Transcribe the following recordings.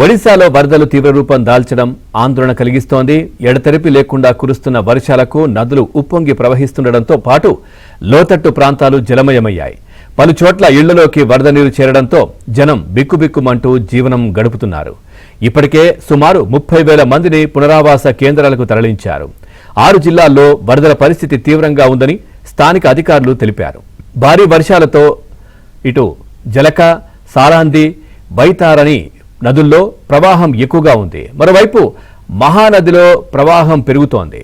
ఒడిశాలో వరదలు తీవ్ర రూపం దాల్చడం ఆందోళన కలిగిస్తోంది. ఎడతెరిపి లేకుండా కురుస్తున్న వర్షాలకు నదులు ఉప్పొంగి ప్రవహిస్తుండటంతో పాటు లోతట్టు ప్రాంతాలు జలమయమయ్యాయి. పలు చోట్ల ఇళ్లలోకి వరద నీరు చేరడంతో జనం బిక్కుబిక్కుమంటూ జీవనం గడుపుతున్నారు. ఇప్పటికే సుమారు 30,000 మందిని పునరావాస కేంద్రాలకు తరలించారు. 6 జిల్లాల్లో వరదల పరిస్థితి తీవ్రంగా ఉందని స్థానిక అధికారులు తెలిపారు. భారీ వర్షాలతో ఇటు జలక, సాలాంది, బైతారని నదుల్లో ప్రవాహం ఎక్కువగా ఉంది. మరోవైపు మహానదిలో ప్రవాహం పెరుగుతోంది.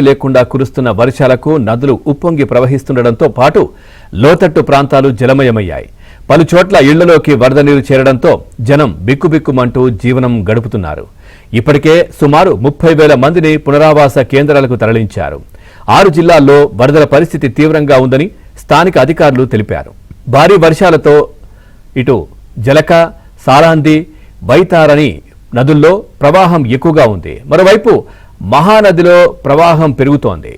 లేకుండా కురుస్తున్న వర్షాలకు నదులు ఉప్పొంగి ప్రవహిస్తుండటంతో పాటు లోతట్టు ప్రాంతాలు జలమయమయ్యాయి. పలు చోట్ల ఇళ్లలోకి వరద నీరు చేరడంతో జనం బిక్కుబిక్కుమంటూ జీవనం గడుపుతున్నారు. ఇప్పటికే సుమారు 30,000 మందిని పునరావాస కేంద్రాలకు తరలించారు. 6 జిల్లాల్లో వరదల పరిస్థితి తీవ్రంగా ఉందని స్థానిక అధికారులు తెలిపారు. భారీ వర్షాలతో ఇటు జలక, సాలాంది, బైతారని నదుల్లో ప్రవాహం ఎక్కువగా ఉంది. మరోవైపు మహానదిలో ప్రవాహం పెరుగుతోంది.